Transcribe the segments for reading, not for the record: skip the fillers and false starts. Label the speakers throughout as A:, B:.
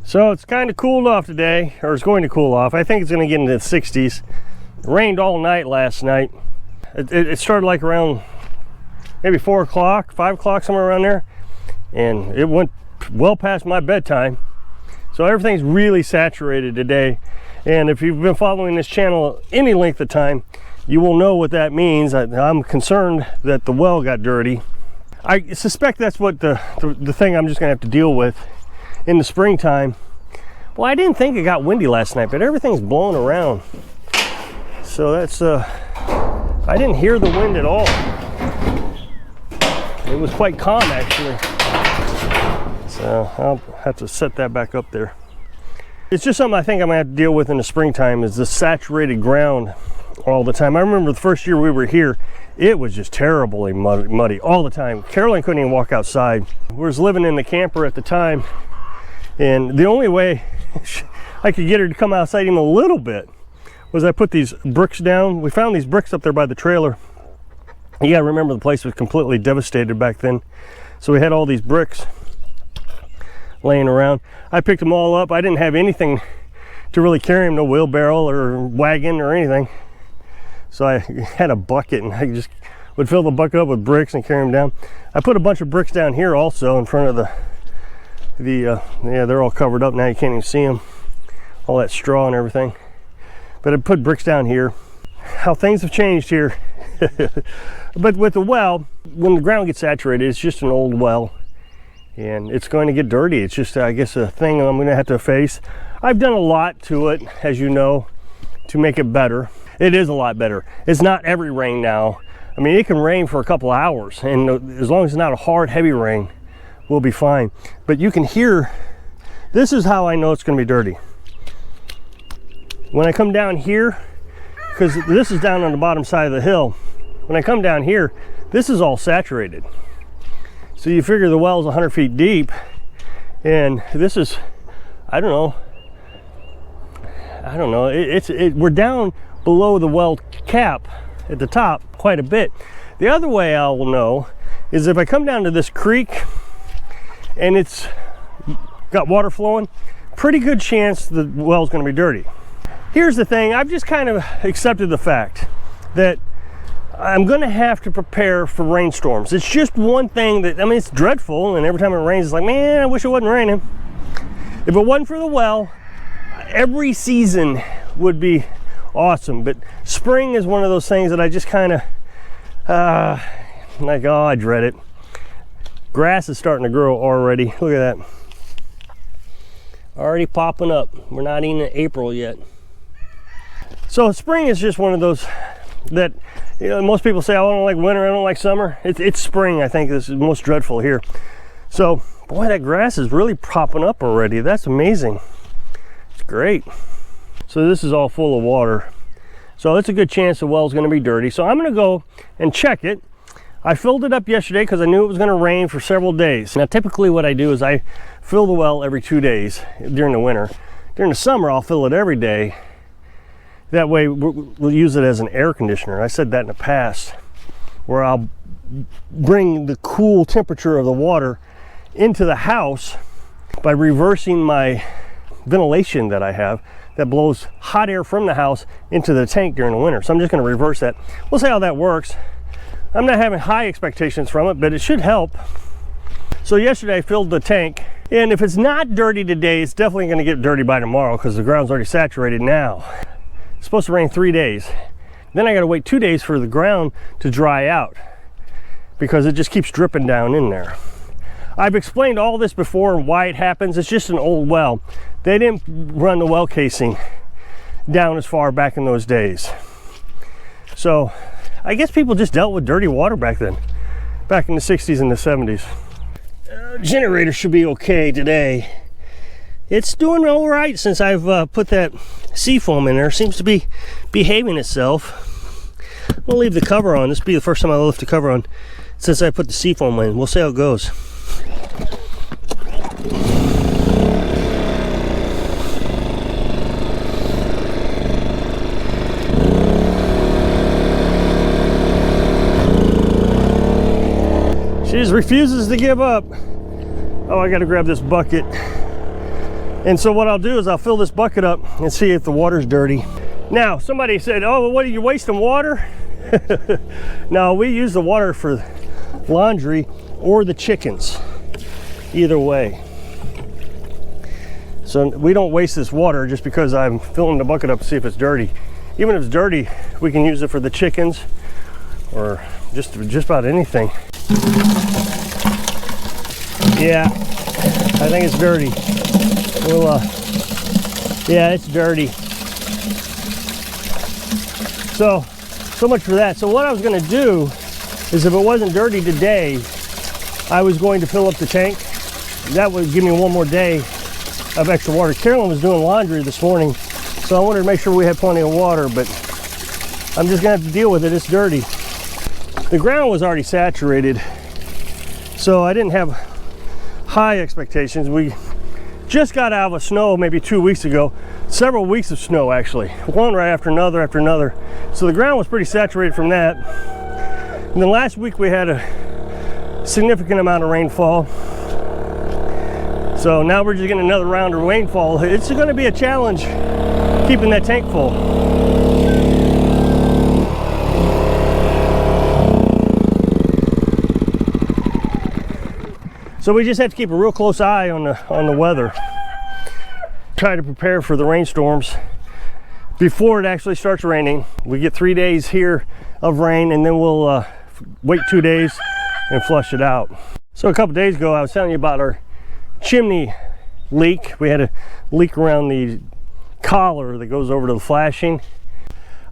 A: So it's kind of cooled off today, or it's going to cool off. I think it's going to get into the 60s. It rained all night last night. It started like around maybe 4 o'clock, 5 o'clock, somewhere around there. And it went well past my bedtime. So everything's really saturated today. And if you've been following this channel any length of time, you will know what that means. I'm concerned that the well got dirty. I suspect that's what the thing I'm just gonna have to deal with in the springtime. Well, I didn't think it got windy last night, but everything's blowing around. So that's, I didn't hear the wind at all. It was quite calm actually. So I'll have to set that back up there. It's just something I think I'm gonna have to deal with in the springtime, is the saturated ground all the time. I remember the first year we were here, it was just terribly muddy all the time. Carolyn couldn't even walk outside. We was living in the camper at the time, and the only way I could get her to come outside even a little bit was I put these bricks down. We found these bricks up there by the trailer. You gotta remember the place was completely devastated back then. So we had all these bricks laying around. I picked them all up. I didn't have anything to really carry them, no wheelbarrow or wagon or anything. So I had a bucket and I just would fill the bucket up with bricks and carry them down. I put a bunch of bricks down here also in front of yeah, they're all covered up now, you can't even see them, all that straw and everything. But I put bricks down here. How things have changed here. But with the well, when the ground gets saturated, it's just an old well and it's going to get dirty. It's just, I guess, a thing I'm going to have to face. I've done a lot to it, as you know, to make it better. It is a lot better. It's not every rain now. I mean, it can rain for a couple hours, and as long as it's not a hard, heavy rain, we'll be fine. But you can hear, this is how I know it's going to be dirty. When I come down here, because this is down on the bottom side of the hill, when I come down here, this is all saturated. So you figure the well's 100 feet deep, and this is, I don't know, we're down below the well cap at the top quite a bit. The other way I will know is if I come down to this creek and it's got water flowing, pretty good chance the well's going to be dirty. Here's the thing, I've just kind of accepted the fact that I'm going to have to prepare for rainstorms. It's just one thing that, I mean, it's dreadful, and every time it rains, it's like, man, I wish it wasn't raining. If it wasn't for the well, every season would be awesome. But spring is one of those things that I just kind of, like, oh, I dread it. Grass is starting to grow already. Look at that. Already popping up. We're not even in April yet. So spring is just one of those that, you know, most people say, oh, I don't like winter, I don't like summer. It's spring, I think, this is most dreadful here. So, boy, that grass is really popping up already. That's amazing. It's great. So this is all full of water. So it's a good chance the well's gonna be dirty. So I'm gonna go and check it. I filled it up yesterday because I knew it was gonna rain for several days. Now, typically what I do is I fill the well every 2 days during the winter. During the summer, I'll fill it every day. That way we'll use it as an air conditioner. I said that in the past, where I'll bring the cool temperature of the water into the house by reversing my ventilation that I have that blows hot air from the house into the tank during the winter. So I'm just going to reverse that. We'll see how that works. I'm not having high expectations from it, but it should help. So yesterday I filled the tank, and if it's not dirty today, it's definitely going to get dirty by tomorrow because the ground's already saturated now. It's supposed to rain 3 days. Then I got to wait 2 days for the ground to dry out because it just keeps dripping down in there. I've explained all this before and why it happens. It's just an old well. They didn't run the well casing down as far back in those days. So I guess people just dealt with dirty water back then, back in the 60s and the 70s. Generator should be okay today. It's doing all right since I've put that seafoam in there. Seems to be behaving itself. I'm gonna leave the cover on. This will be the first time I lift the cover on since I put the seafoam in. We'll see how it goes. She just refuses to give up. Oh, I gotta grab this bucket. And so what I'll do is I'll fill this bucket up and see if the water's dirty. Now, somebody said, oh, what are you wasting water? No, we use the water for laundry or the chickens, either way. So we don't waste this water just because I'm filling the bucket up to see if it's dirty. Even if it's dirty, we can use it for the chickens or just about anything. Yeah, I think it's dirty. Well, yeah, it's dirty. So much for that. So what I was gonna do is, if it wasn't dirty today, I was going to fill up the tank. That would give me one more day of extra water. Carolyn was doing laundry this morning, so I wanted to make sure we had plenty of water, but I'm just gonna have to deal with it. It's dirty. The ground was already saturated, so I didn't have high expectations. We just got out of a snow maybe 2 weeks ago, several weeks of snow actually, one right after another after another. So the ground was pretty saturated from that. And then last week we had a significant amount of rainfall. So now we're just getting another round of rainfall. It's going to be a challenge keeping that tank full. So we just have to keep a real close eye on the weather. Try to prepare for the rainstorms before it actually starts raining. We get 3 days here of rain, and then we'll wait 2 days and flush it out. So a couple days ago, I was telling you about our chimney leak. We had a leak around the collar that goes over to the flashing.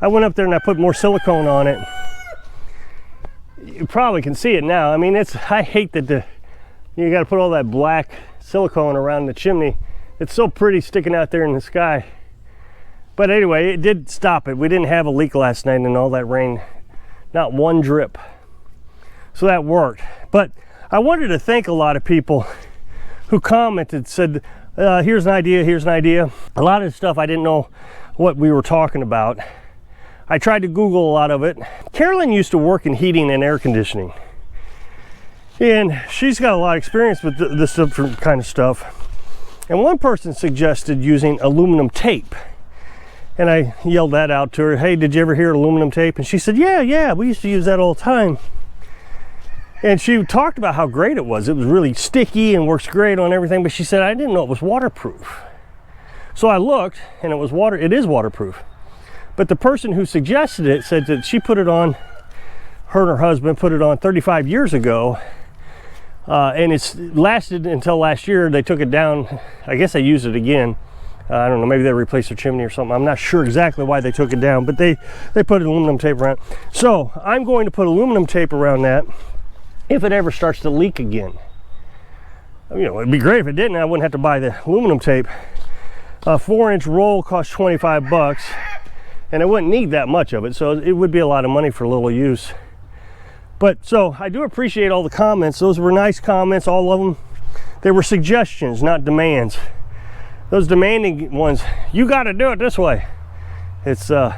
A: I went up there and I put more silicone on it. You probably can see it now. I mean, I hate that you got to put all that black silicone around the chimney. It's so pretty sticking out there in the sky. But anyway, it did stop it. We didn't have a leak last night in all that rain. Not one drip. So that worked. But I wanted to thank a lot of people who commented, said, here's an idea, here's an idea. A lot of stuff I didn't know what we were talking about. I tried to Google a lot of it. Carolyn used to work in heating and air conditioning. And she's got a lot of experience with this different kind of stuff. And one person suggested using aluminum tape. And I yelled that out to her, hey, did you ever hear aluminum tape? And she said, yeah, we used to use that all the time. And she talked about how great it was. It was really sticky and works great on everything, but she said, I didn't know it was waterproof. So I looked, and it is waterproof. But the person who suggested it said that she put it on, her and her husband put it on 35 years ago, and it's lasted until last year. They took it down. I guess they used it again. I don't know, maybe they replaced their chimney or something. I'm not sure exactly why they took it down, but they put aluminum tape around. So I'm going to put aluminum tape around that if it ever starts to leak again. You know, it'd be great if it didn't. I wouldn't have to buy the aluminum tape. A 4-inch roll costs 25 bucks, and I wouldn't need that much of it, so it would be a lot of money for a little use. But so I do appreciate all the comments. Those were nice comments, all of them. They were suggestions, not demands. Those demanding ones, you got to do it this way. It's so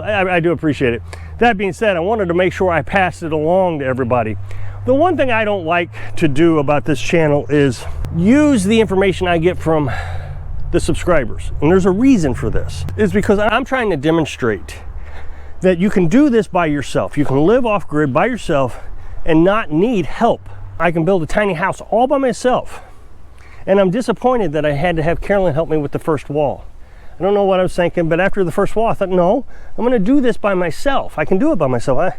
A: I do appreciate it. That being said, I wanted to make sure I passed it along to everybody. The one thing I don't like to do about this channel is use the information I get from the subscribers. And there's a reason for this. It's because I'm trying to demonstrate that you can do this by yourself. You can live off grid by yourself and not need help. I can build a tiny house all by myself. And I'm disappointed that I had to have Carolyn help me with the first wall. I don't know what I was thinking, but after the first wall, I thought, no, I'm gonna do this by myself. I can do it by myself.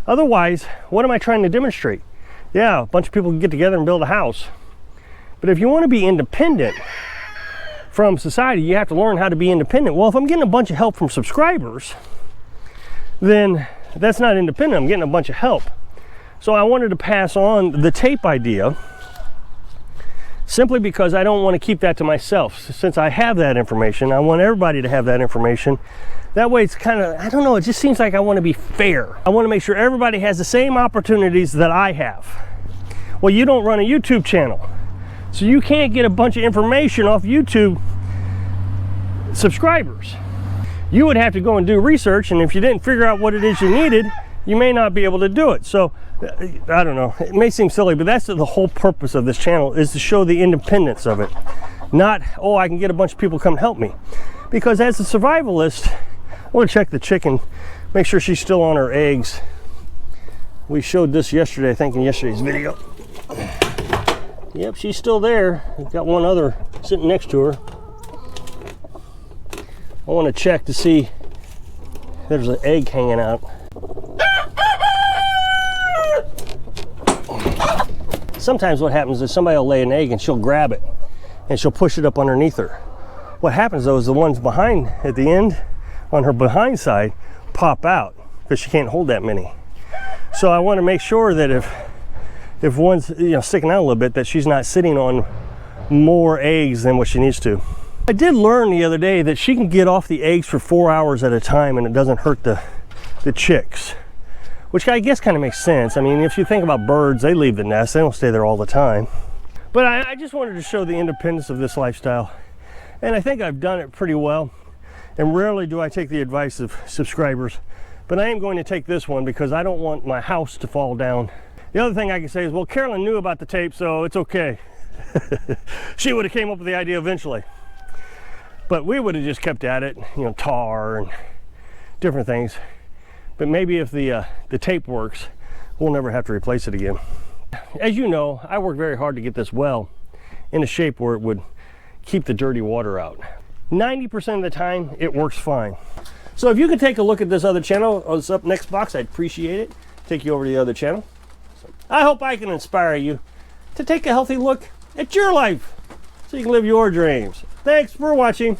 A: Otherwise, what am I trying to demonstrate? Yeah, a bunch of people can get together and build a house. But if you wanna be independent from society, you have to learn how to be independent. Well, if I'm getting a bunch of help from subscribers, then that's not independent. I'm getting a bunch of help. So I wanted to pass on the tape idea simply because I don't want to keep that to myself. Since I have that information, I want everybody to have that information. That way it's kind of, I don't know, it just seems like I want to be fair. I want to make sure everybody has the same opportunities that I have. Well, you don't run a YouTube channel, so you can't get a bunch of information off YouTube subscribers. You would have to go and do research, and if you didn't figure out what it is you needed, you may not be able to do it. So I don't know, it may seem silly, but that's the whole purpose of this channel, is to show the independence of it. Not, oh, I can get a bunch of people to come help me. Because as a survivalist, I want to check the chicken, make sure she's still on her eggs. We showed this yesterday, I think, in yesterday's video. Yep, she's still there. We've got one other sitting next to her. I want to check to see if there's an egg hanging out. Sometimes what happens is somebody will lay an egg and she'll grab it and she'll push it up underneath her. What happens though is the ones behind at the end on her behind side pop out because she can't hold that many. So I want to make sure that if one's sticking out a little bit, that she's not sitting on more eggs than what she needs to. I did learn the other day that she can get off the eggs for 4 hours at a time and it doesn't hurt the chicks, which I guess kind of makes sense. I mean, if you think about birds, they leave the nest, they don't stay there all the time. But I just wanted to show the independence of this lifestyle, and I think I've done it pretty well. And rarely do I take the advice of subscribers, but I am going to take this one because I don't want my house to fall down. The other thing I can say is, well, Carolyn knew about the tape, so it's okay. She would have came up with the idea eventually. But we would have just kept at it, tar and different things. But maybe if the tape works, we'll never have to replace it again. As you know, I worked very hard to get this well in a shape where it would keep the dirty water out. 90% of the time, it works fine. So if you could take a look at this other channel, this up next box, I'd appreciate it. Take you over to the other channel. So I hope I can inspire you to take a healthy look at your life so you can live your dreams. Thanks for watching.